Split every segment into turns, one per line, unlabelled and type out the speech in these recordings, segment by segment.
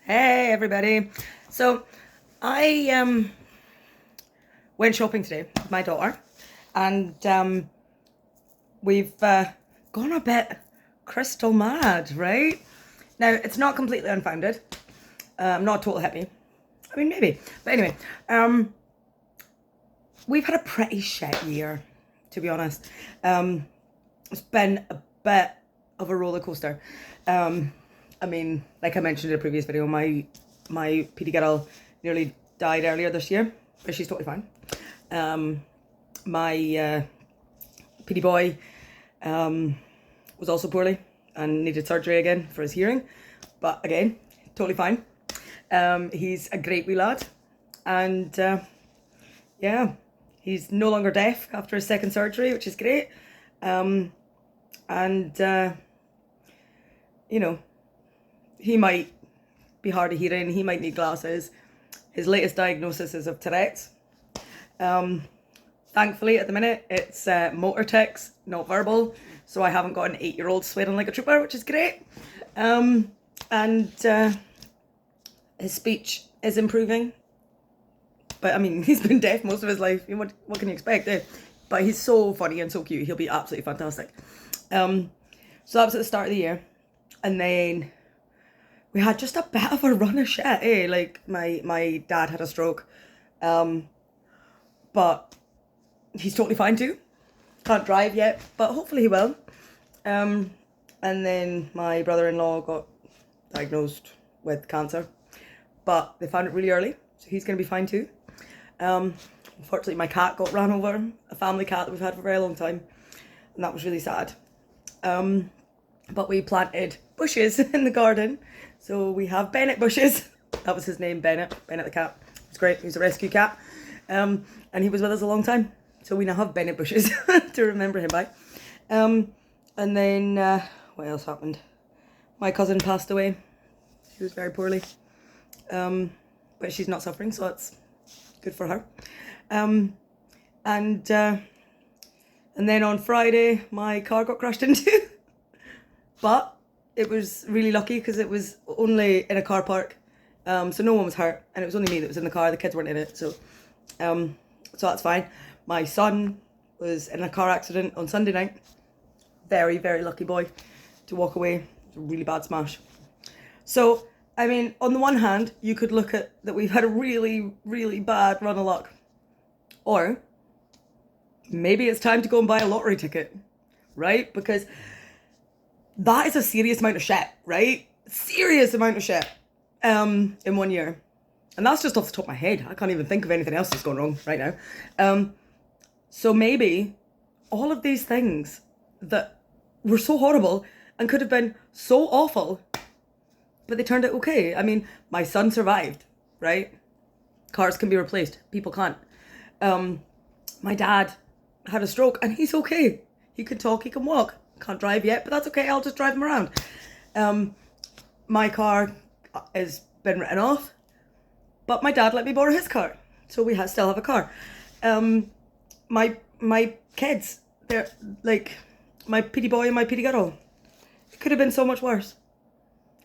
Hey everybody. So I went shopping today with my daughter and we've gone a bit crystal mad, right? Now it's not completely unfounded. I'm not a total hippie. I mean maybe. But anyway, we've had a pretty shit year, to be honest. It's been a bit of a roller coaster. I mean, like I mentioned in a previous video, my PD girl nearly died earlier this year, but she's totally fine. My PD boy was also poorly and needed surgery again for his hearing, but again, totally fine. He's a great wee lad, and yeah, he's no longer deaf after his second surgery, which is great. And you know, he might be hard of hearing, he might need glasses. His latest diagnosis is of Tourette's. Thankfully, at the minute, it's motor tics, not verbal, so I haven't got an 8-year-old swearing like a trooper, which is great. And his speech is improving. But I mean, he's been deaf most of his life. What can you expect? But he's so funny and so cute. He'll be absolutely fantastic. So that was at the start of the year. And then we had just a bit of a run of shit, eh? Like, my dad had a stroke. But he's totally fine too. Can't drive yet, but hopefully he will. And then my brother-in-law got diagnosed with cancer. But they found it really early, so he's going to be fine too. Unfortunately, my cat got ran over, a family cat that we've had for a very long time. And that was really sad. But we planted bushes in the garden. So we have Bennett bushes. That was his name, Bennett the cat. It's great, he was a rescue cat. And he was with us a long time. So we now have Bennett bushes to remember him by. And then, what else happened? My cousin passed away. She was very poorly. But she's not suffering, so that's good for her. And then on Friday, my car got crashed into. But it was really lucky because it was only in a car park. So no one was hurt, and it was only me that was in the car. The kids weren't in it, so that's fine. My son was in a car accident on Sunday night. Very, very lucky boy to walk away. It was a really bad smash. So, I mean, on the one hand, you could look at that we've had a really, really bad run of luck. Or maybe it's time to go and buy a lottery ticket, right? Because that is a serious amount of shit, right? Serious amount of shit in 1 year. And that's just off the top of my head. I can't even think of anything else that's gone wrong right now. So maybe all of these things that were so horrible and could have been so awful, but they turned out okay. I mean, my son survived, right? Cars can be replaced. People can't. My dad had a stroke and he's okay. He can talk, he can walk. Can't drive yet, but that's okay. I'll just drive him around. My car has been written off, but my dad let me borrow his car, so we still have a car. My kids, they're like my PD boy and my PD girl. It could have been so much worse,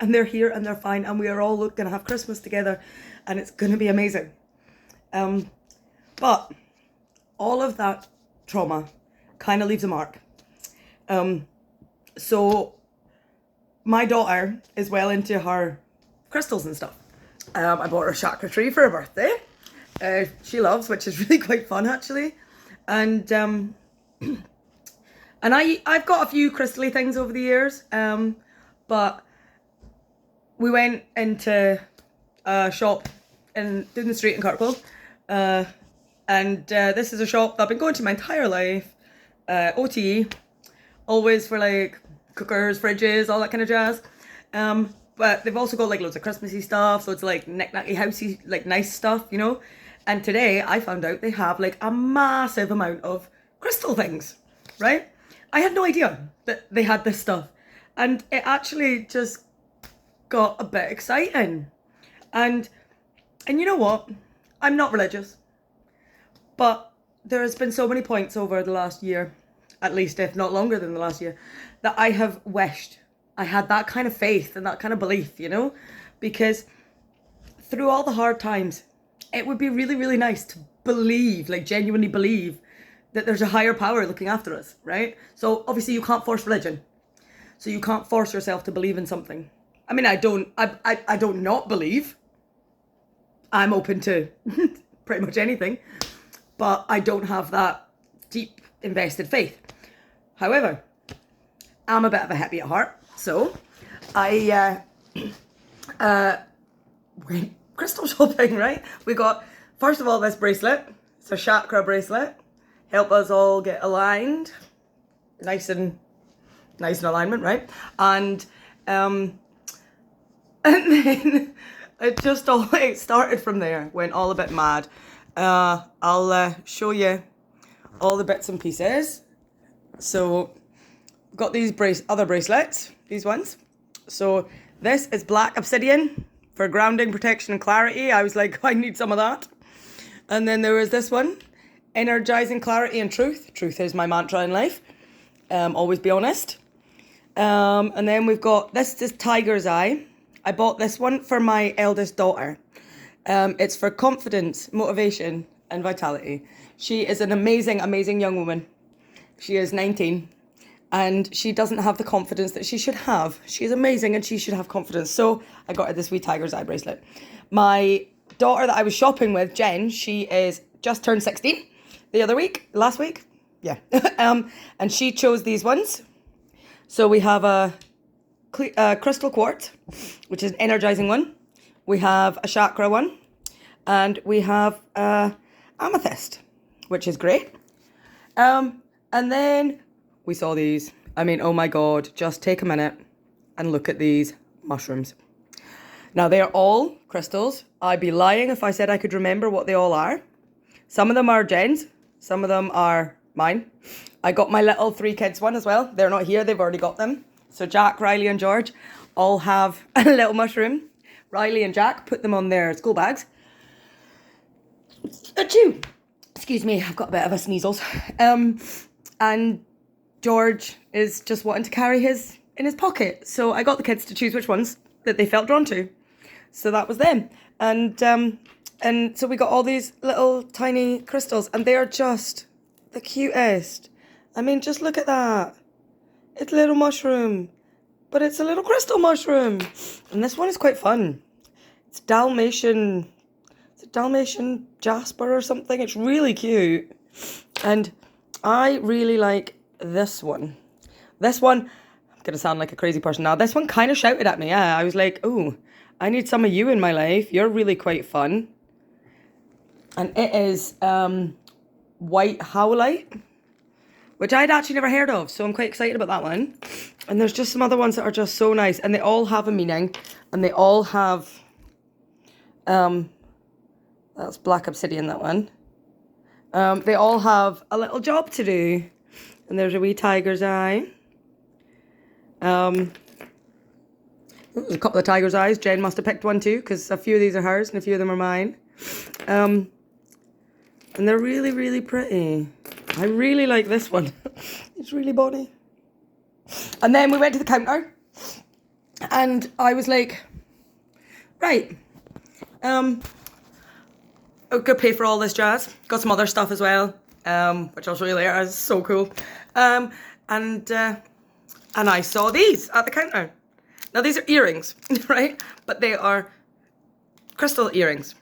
and they're here and they're fine, and we are all gonna have Christmas together, and it's gonna be amazing. But all of that trauma kind of leaves a mark. So my daughter is well into her crystals and stuff. I bought her a chakra tree for her birthday. She loves, which is really quite fun actually. And and I've got a few crystally things over the years. But we went into a shop in the street in Kirkwall. And this is a shop that I've been going to my entire life. OTE. Always for like cookers, fridges, all that kind of jazz. But they've also got like loads of Christmassy stuff, so it's like knick-knacky, housey, like nice stuff, you know. And today I found out they have like a massive amount of crystal things, right? I had no idea that they had this stuff, and it actually just got a bit exciting. And you know what? I'm not religious, but there has been so many points over the last year, at least if not longer than the last year, that I have wished I had that kind of faith and that kind of belief, you know? Because through all the hard times, it would be really, really nice to believe, like genuinely believe, that there's a higher power looking after us, right? So obviously you can't force religion. So you can't force yourself to believe in something. I mean, I don't not believe. I'm open to pretty much anything, but I don't have that deep invested faith. However, I'm a bit of a hippie at heart, so I went crystal shopping, right? We got, first of all, this bracelet. It's a chakra bracelet. Help us all get aligned, nice in alignment, right? And then it started from there. Went all a bit mad. I'll show you all the bits and pieces. So got these other bracelets, these ones. So this is black obsidian for grounding, protection, and clarity. I was like, I need some of that. And then there was this one, energizing clarity and truth. Truth is my mantra in life. Always be honest. And then we've got this is tiger's eye. I bought this one for my eldest daughter. It's for confidence, motivation, and vitality. She is an amazing, amazing young woman. She is 19 and she doesn't have the confidence that she should have. She is amazing and she should have confidence. So I got her this wee tiger's eye bracelet. My daughter that I was shopping with, Jen, she is just turned 16 last week. Yeah. And she chose these ones. So we have a crystal quartz, which is an energizing one. We have a chakra one, and we have amethyst, which is great. And then we saw these. I mean, oh my God, just take a minute and look at these mushrooms. Now, they are all crystals. I'd be lying if I said I could remember what they all are. Some of them are Jen's, some of them are mine. I got my little 3 kids one as well. They're not here, they've already got them. So Jack, Riley and George all have a little mushroom. Riley and Jack put them on their school bags. Achoo! Excuse me, I've got a bit of a sneezels. And George is just wanting to carry his in his pocket. So I got the kids to choose which ones that they felt drawn to. So that was them. And so we got all these little tiny crystals and they are just the cutest. I mean, just look at that. It's a little mushroom, but it's a little crystal mushroom. And this one is quite fun. It's Dalmatian jasper or something. It's really cute. And I really like this one. This one, I'm going to sound like a crazy person now. This one kind of shouted at me. Yeah, I was like, oh, I need some of you in my life. You're really quite fun. And it is white howlite, which I'd actually never heard of. So I'm quite excited about that one. And there's just some other ones that are just so nice. And they all have a meaning. And they all have, that's black obsidian, that one. They all have a little job to do. And there's a wee tiger's eye. There's a couple of tiger's eyes. Jen must have picked one too, because a few of these are hers and a few of them are mine. And they're really, really pretty. I really like this one. It's really bonny. And then we went to the counter. And I was like, right. I could pay for all this jazz. Got some other stuff as well, which I'll show you later. It's so cool. And I saw these at the counter. Now, these are earrings, right? But they are crystal earrings.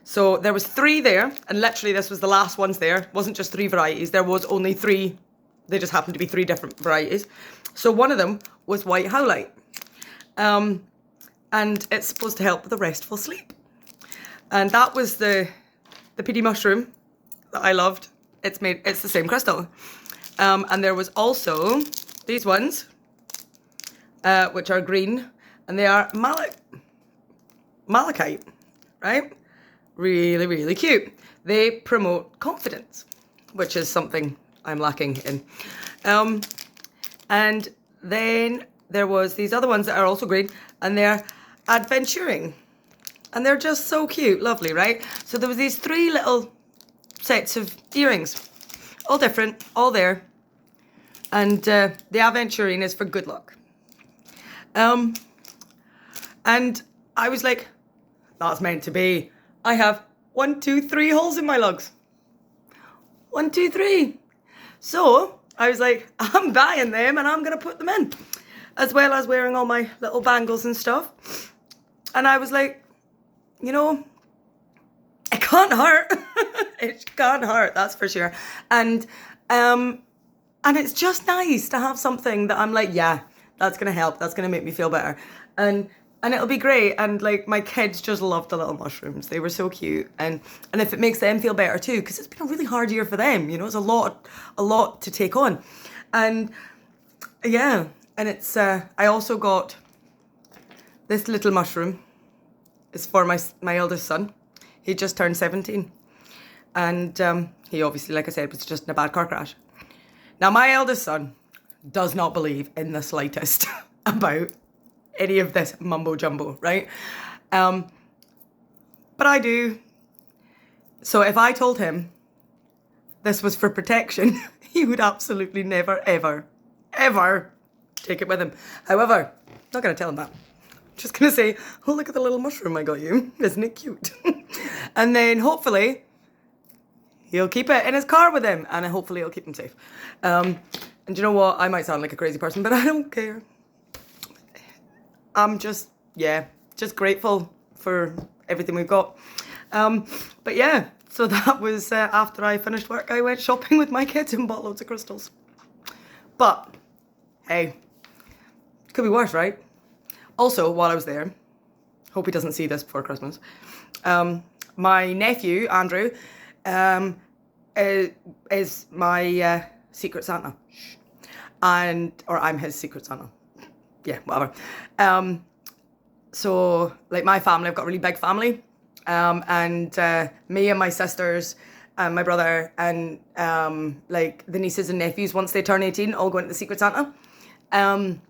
So there was 3 there, and literally this was the last ones there. It wasn't just 3 varieties. There was only 3. They just happened to be 3 different varieties. So one of them was white howlite. And it's supposed to help with a restful sleep. And that was the PD mushroom that I loved. It's the same crystal. And there was also these ones, which are green, and they are malachite, right? Really, really cute. They promote confidence, which is something I'm lacking in. And then there was these other ones that are also green, and they're adventuring. And they're just so cute, lovely, right? So there was these 3 little sets of earrings, all different, all there. And the aventurine is for good luck. And I was like, That's meant to be. I have 1, 2, 3 holes in my lugs. 1, 2, 3. So I was like, I'm buying them and I'm going to put them in, as well as wearing all my little bangles and stuff. And I was like, you know, it can't hurt. It can't hurt, that's for sure. And it's just nice to have something that I'm like, yeah, that's going to help. That's going to make me feel better. And it'll be great. And like, my kids just loved the little mushrooms. They were so cute. And if it makes them feel better too, because it's been a really hard year for them, you know, it's a lot to take on. And yeah, and it's, I also got this little mushroom. It's for my eldest son. He just turned 17. And he obviously, like I said, was just in a bad car crash. Now, my eldest son does not believe in the slightest about any of this mumbo jumbo, right? But I do. So if I told him this was for protection, he would absolutely never, ever, ever take it with him. However, I'm not going to tell him that. I'm just going to say, oh, look at the little mushroom I got you. Isn't it cute? And then hopefully he'll keep it in his car with him, and hopefully it'll keep him safe. And you know what? I might sound like a crazy person, but I don't care. I'm just grateful for everything we've got. But yeah, so that was after I finished work, I went shopping with my kids and bought loads of crystals. But hey, could be worse, right? Also, while I was there, hope he doesn't see this before Christmas, my nephew, Andrew, is my secret Santa. Or I'm his secret Santa. Yeah, whatever. So, like, my family, I've got a really big family. And me and my sisters and my brother and like the nieces and nephews, once they turn 18, all go into the secret Santa. And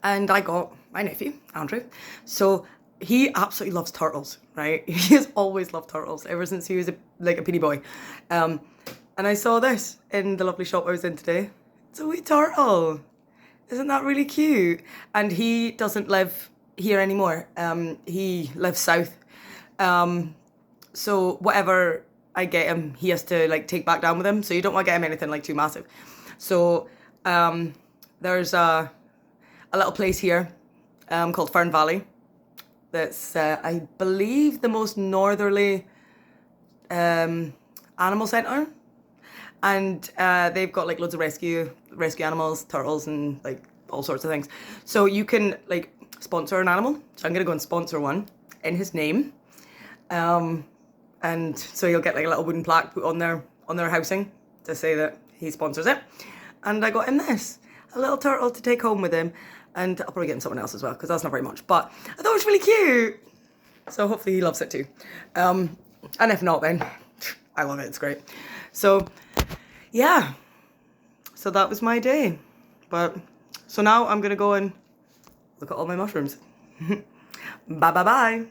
I got my nephew, Andrew. So he absolutely loves turtles, right? He has always loved turtles ever since he was a peeny boy. And I saw this in the lovely shop I was in today. It's a wee turtle. Isn't that really cute? And he doesn't live here anymore. He lives south. So whatever I get him, he has to like take back down with him. So you don't want to get him anything like too massive. So there's a little place here called Fern Valley. That's I believe the most northerly animal centre. And they've got like loads of rescue animals, turtles, and like all sorts of things. So you can like sponsor an animal. So I'm gonna go and sponsor one in his name. And so you'll get like a little wooden plaque put on their housing to say that he sponsors it. And I got him this, a little turtle to take home with him. And I'll probably get him something else as well, because that's not very much. But I thought it was really cute. So hopefully he loves it too. And if not, then I love it, it's great. So yeah, so that was my day. So now I'm gonna go and look at all my mushrooms. Bye bye bye.